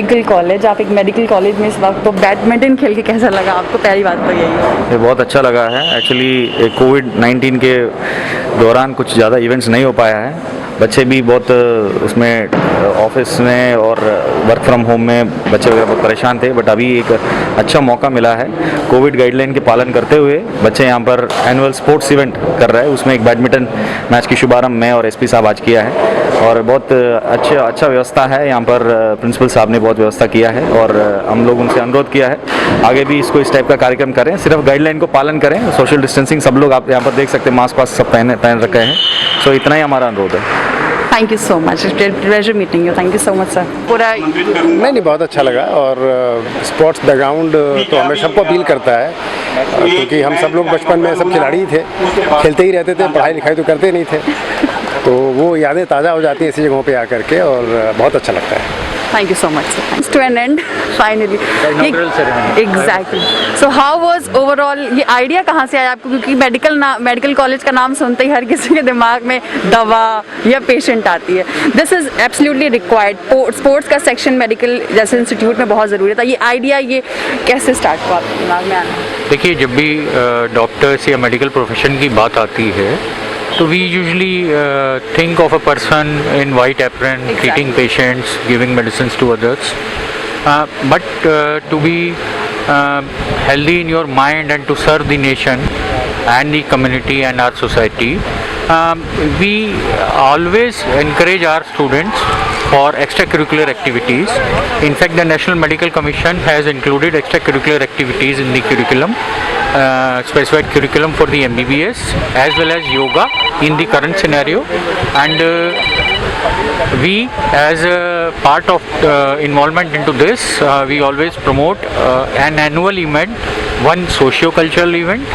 Medical college, आप एक medical college में इस वक्त, तो बैडमिंटन खेल के कैसा लगा आपको? पहली बात तो यही है। ये बहुत अच्छा लगा है। एक्चुअली कोविड-19 के दौरान कुछ ज़्यादा इवेंट्स नहीं हो पाया है। बच्चे भी बहुत उसमें ऑफिस में और वर्क फ्रॉम होम में बच्चे वगैरह बहुत परेशान थे, बट अभी एक अच्छा मौका मिला है। कोविड गाइडलाइन के पालन करते हुए बच्चे यहाँ पर एनुअल स्पोर्ट्स इवेंट कर रहे हैं। उसमें एक बैडमिंटन मैच की शुभारंभ मैं और एसपी साहब आज किया है और बहुत अच्छा व्यवस्था है यहाँ पर। प्रिंसिपल साहब ने बहुत व्यवस्था किया है और हम लोग उनसे अनुरोध किया है आगे भी इसको इस टाइप का कार्यक्रम करें, सिर्फ गाइडलाइन को पालन करें, सोशल डिस्टेंसिंग सब लोग आप यहाँ पर देख सकते हैं, मास्क वास्क सब पहन रखे हैं। सो इतना ही हमारा अनुरोध है। Thank you so much, pleasure meeting you, thank you so much sir. पूरा नहीं बहुत अच्छा लगा और स्पोर्ट्स बैकग्राउंड तो हमें सबको अपील करता है, क्योंकि हम सब लोग बचपन में सब खिलाड़ी ही थे, खेलते ही रहते थे, पढ़ाई लिखाई तो करते नहीं थे, तो वो यादें ताज़ा हो जाती हैं ऐसी जगहों पे आकर के और बहुत अच्छा लगता है। Thank you so much, sir. Thanks to an end, finally. Inaugural ceremony. Exactly. So how was overall? ये आइडिया कहाँ से आया आपको? क्योंकि मेडिकल कॉलेज का नाम सुनते ही हर किसी के दिमाग में दवा या पेशेंट आती है। This is absolutely required. Sports का सेक्शन मेडिकल जैसे इंस्टीट्यूट में बहुत ज़रूरी था। ये आइडिया ये कैसे स्टार्ट हुआ आपके दिमाग में आना? देखिए, जब भी डॉक्टर्स या मेडिकल प्रोफेशन की बात आती है तो we usually think of a person in white apron, treating patients, giving medicines to others. But to be healthy in your mind and to serve the nation and the community and our society, we always encourage our students for extracurricular activities. In fact, the National Medical Commission has included extracurricular activities in the curriculum, specified curriculum for the MBBS as well as yoga in the current scenario, and we as a part of involvement into this, we always promote an annual event, one socio-cultural event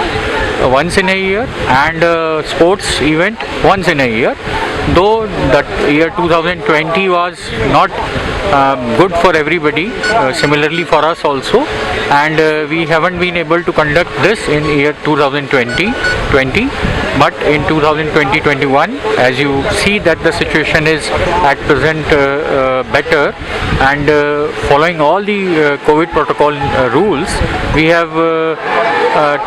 once in a year and sports event once in a year. Though that year 2020 was not good for everybody, similarly for us also, and we haven't been able to conduct this in year 2020, but in 2020-21, as you see that the situation is at present better, and following all the COVID protocol rules, we have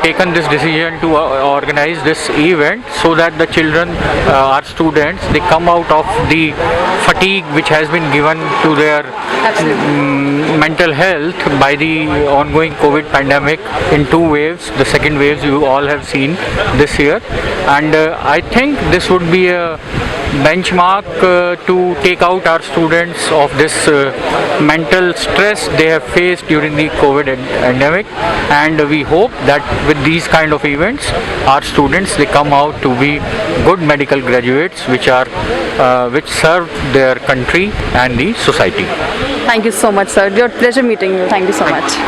taken this decision to organize this event so that the children, our students, they come out of the fatigue which has been given to their mental health by the ongoing COVID pandemic in two waves. The second wave you all have seen this year, and I think this would be a benchmark to take out our students of this mental stress they have faced during the COVID pandemic, and we hope that with these kind of events our students, they come out to be good medical graduates which serve their country and the society. Thank you so much, sir. Your pleasure meeting you. Thank you so much.